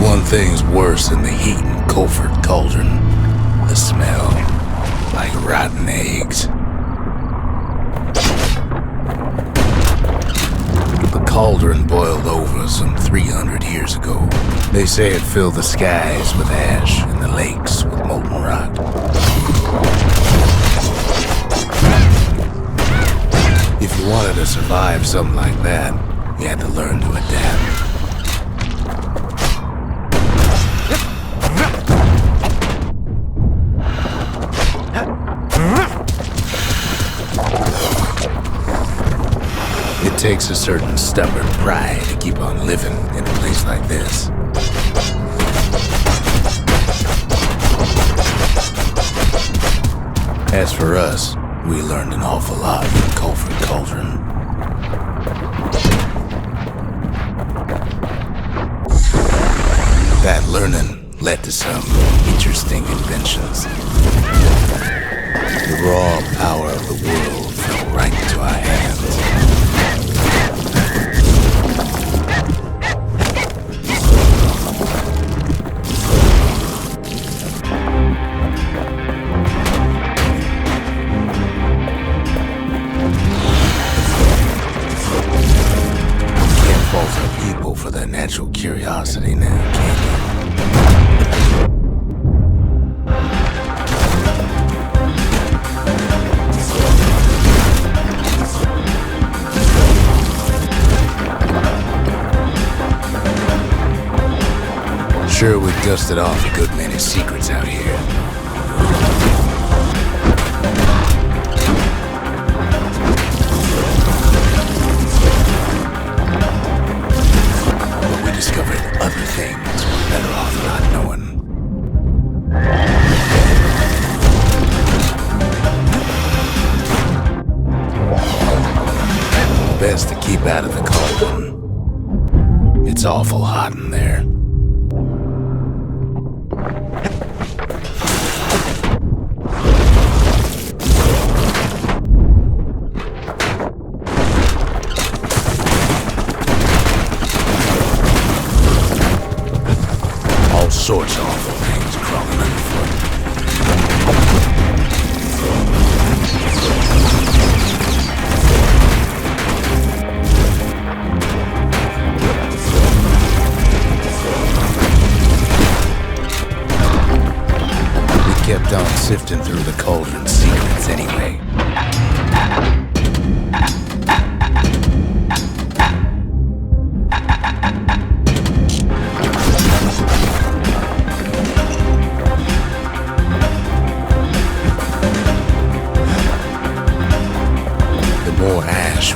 One thing's worse than the heat in Culford Cauldron. The smell, like rotten eggs. The cauldron boiled over some 300 years ago. They say it filled the skies with ash and the lakes with molten rock. If you wanted to survive something like that, you had to learn to adapt. It takes a certain stubborn pride to keep on living in a place like this. As for us, we learned an awful lot from Culford Cauldron. That learning led to some interesting inventions. The raw power of the world fell right into our hands. Can't fault our people for their natural curiosity now, can you? Sure, we dusted off a good many secrets out here. But we discovered other things we're better off not knowing. Best to keep out of the cauldron. It's awful hot in there. Sorts of awful things crawling underfoot. We kept on sifting through the cauldron's secrets anyway.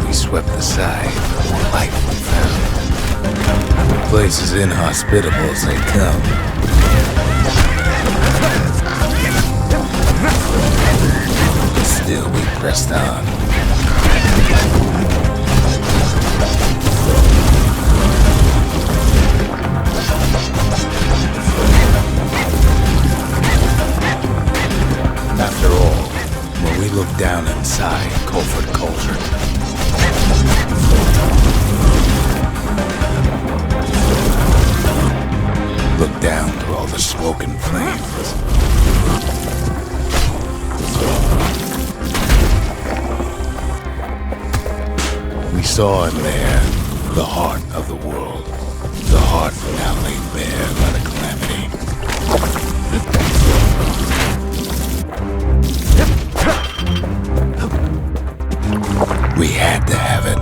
We swept aside, the more life we found. The place is inhospitable as they come. Still, we pressed on. After all, when we look down inside Culford Cauldron, look down through all the smoke and flames. We saw in there the heart of the world, the heart now laid bare by the calamity. We had to have it.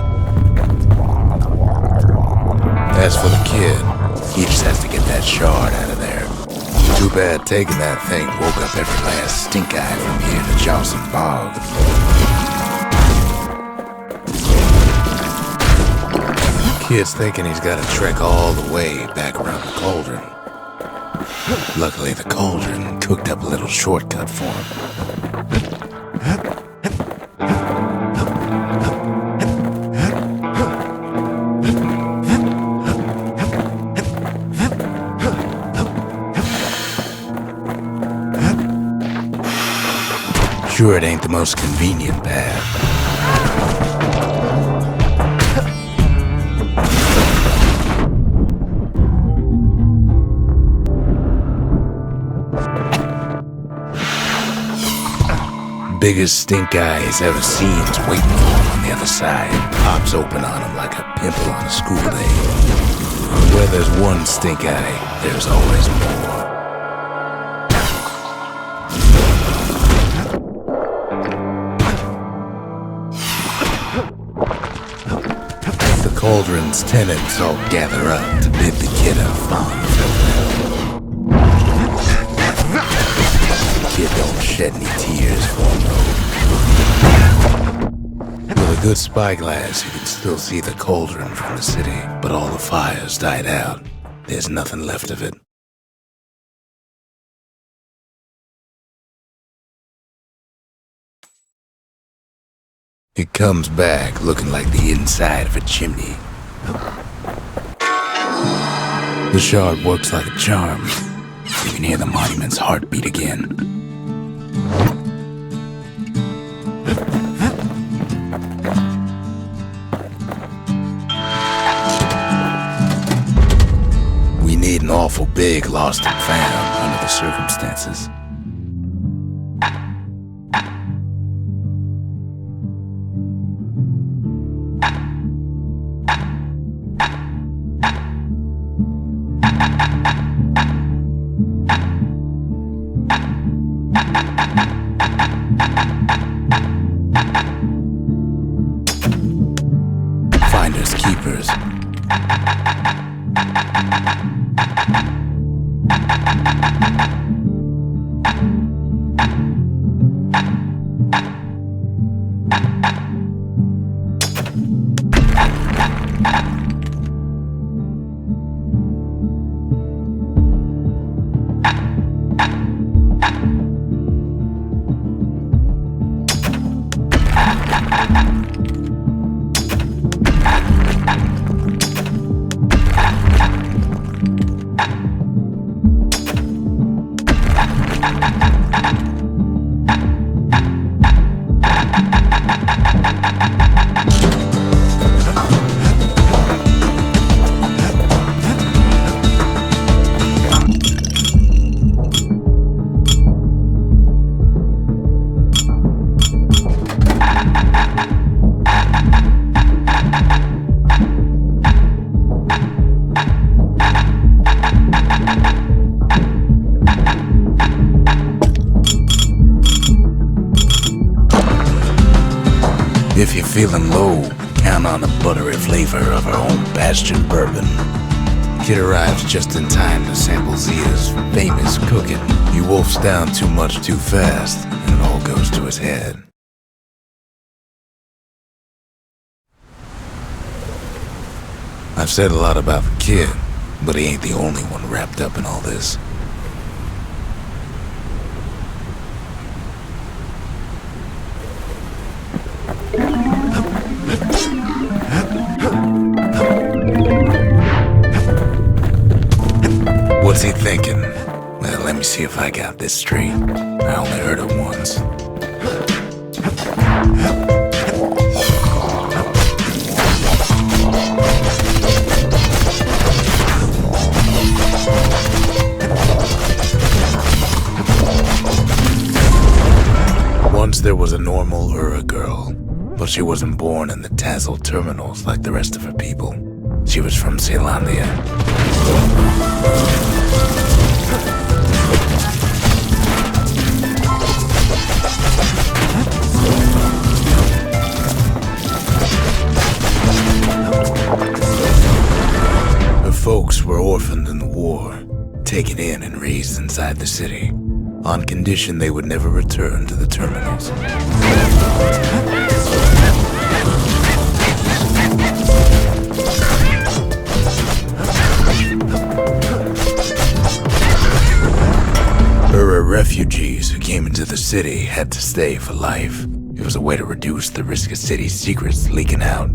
As for the kid, he just has to get that shard out of there. Too bad taking that thing woke up every last stink eye from here to Johnson Bog. Kid's thinking he's got to trek all the way back around the cauldron. Luckily, the cauldron cooked up a little shortcut for him. Sure, it ain't the most convenient path. Biggest stink eye he's ever seen is waiting for him on the other side. Pops open on him like a pimple on a school day. Where there's one stink eye, there's always more. The cauldron's tenants all gather up to bid the kid a fond farewell. Kid don't shed any tears for him though. With a good spyglass, you can still see the cauldron from the city, but all the fires died out. There's nothing left of it. It comes back looking like the inside of a chimney. The shard works like a charm. You can hear the monument's heartbeat again. We need an awful big lost and found under the circumstances. Finders keepers. If you're feeling low, count on the buttery flavor of our own Bastion bourbon. Kid arrives just in time to sample Zia's famous cooking. He wolfs down too much too fast, and it all goes to his head. I've said a lot about the kid, but he ain't the only one wrapped up in all this. What's he thinking? Well, let me see if I got this straight. I only heard it once. Once there was a normal Ura girl, but she wasn't born in the Tassel terminals like the rest of her people. She was from Zealandia. Her folks were orphaned in the war, taken in and raised inside the city, on condition they would never return to the terminals. Refugees who came into the city had to stay for life. It was a way to reduce the risk of city secrets leaking out.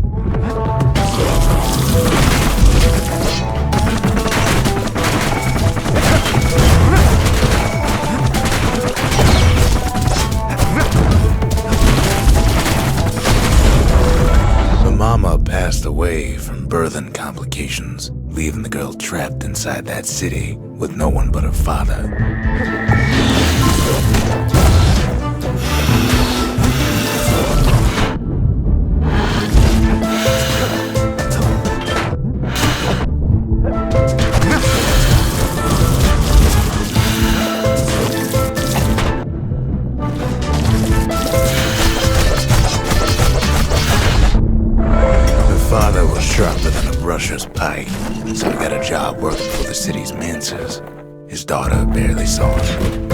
passed away from birthing complications, leaving the girl trapped inside that city with no one but her father. Sharper than a brusher's pike, so he got a job working for the city's mancers. His daughter barely saw him.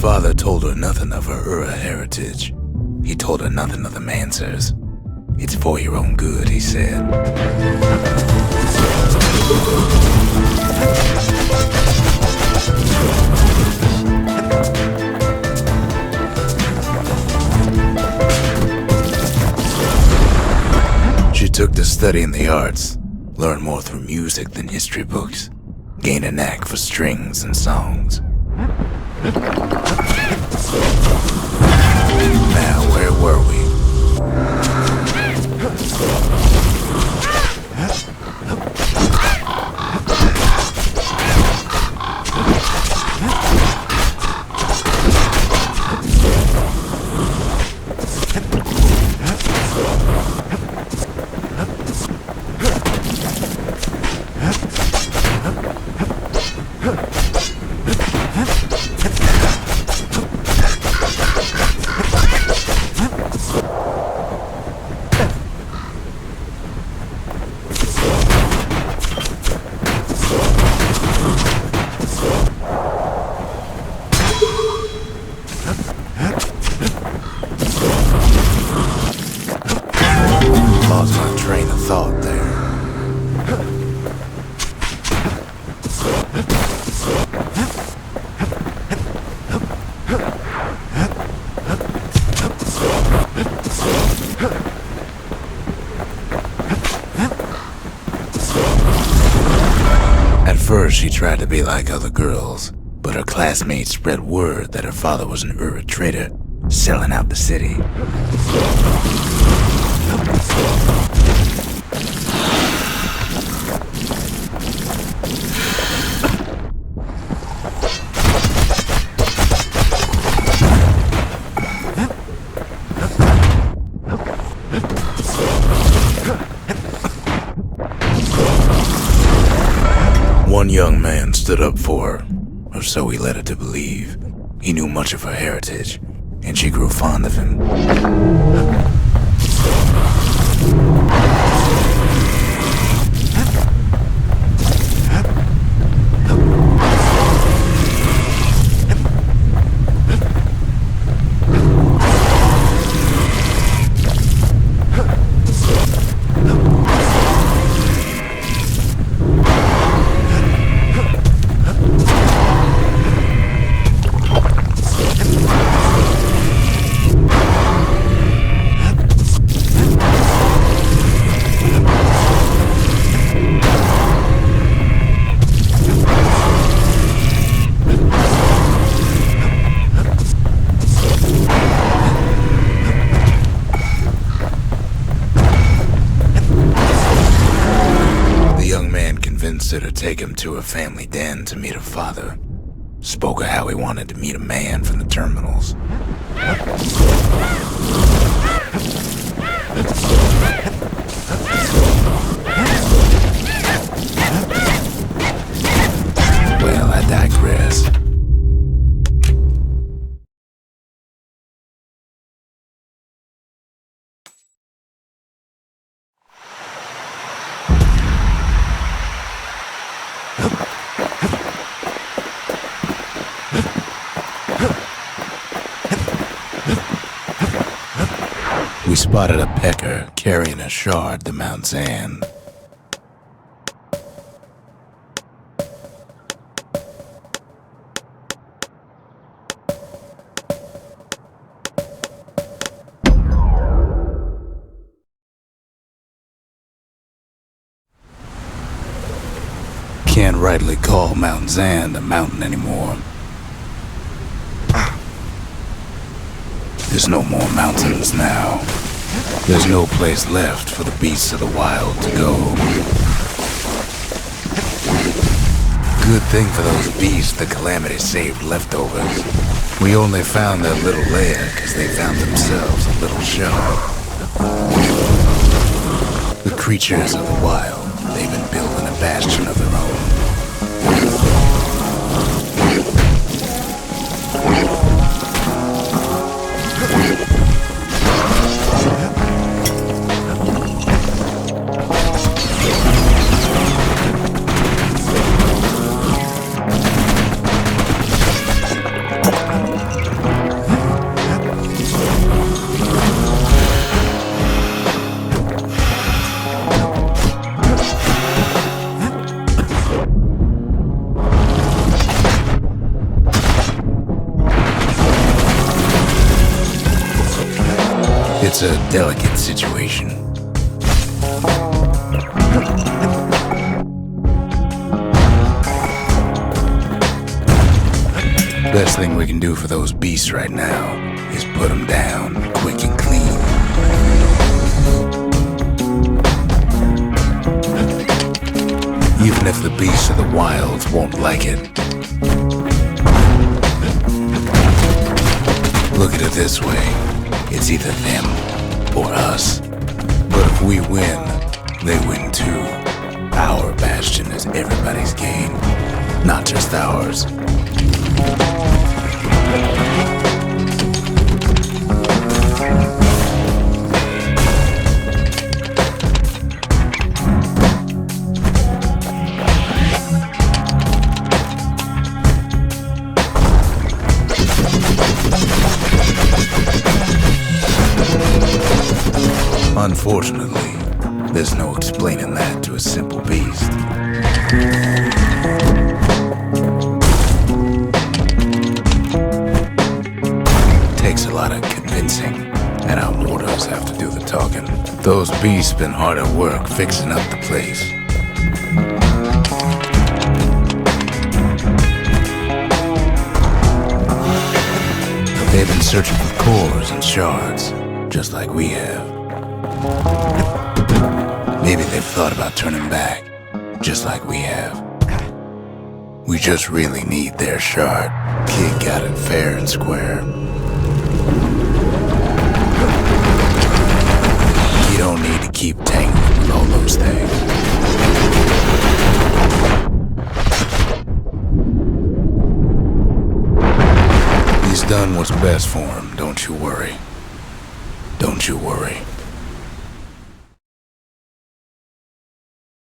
Father told her nothing of her heritage. He told her nothing of the Mancers. It's for your own good, he said. She took to studying the arts, learned more through music than history books, gained a knack for strings and songs. Now, where were we? Lost my train of thought there. At first, she tried to be like other girls, but her classmates spread word that her father was an Ura trader, selling out the city. One young man stood up for her, or so he led her to believe. He knew much of her heritage, and she grew fond of him. Convinced her to take him to her family den to meet her father. Spoke of how he wanted to meet a man from the terminals. Well, I digress. We spotted a pecker carrying a shard to Mount Zan. Can't rightly call Mount Zand a mountain anymore. There's no more mountains now. There's no place left for the beasts of the wild to go. Good thing for those beasts the Calamity saved leftovers. We only found their little lair because they found themselves a little shard. The creatures of the wild, they've been building a bastion of their own. It's a delicate situation. Best thing we can do for those beasts right now is put them down quick and clean. Even if the beasts of the wilds won't like it. Look at it this way. It's either them or us. But if we win, they win too. Our bastion is everybody's game, not just ours. Unfortunately, there's no explaining that to a simple beast. Takes a lot of convincing, and our mortals have to do the talking. Those beasts been hard at work fixing up the place. They've been searching for cores and shards, just like we have. Maybe they've thought about turning back, just like we have. We just really need their shard. Kid got it fair and square. You don't need to keep tangling with all those things. He's done what's best for him, don't you worry. Don't you worry.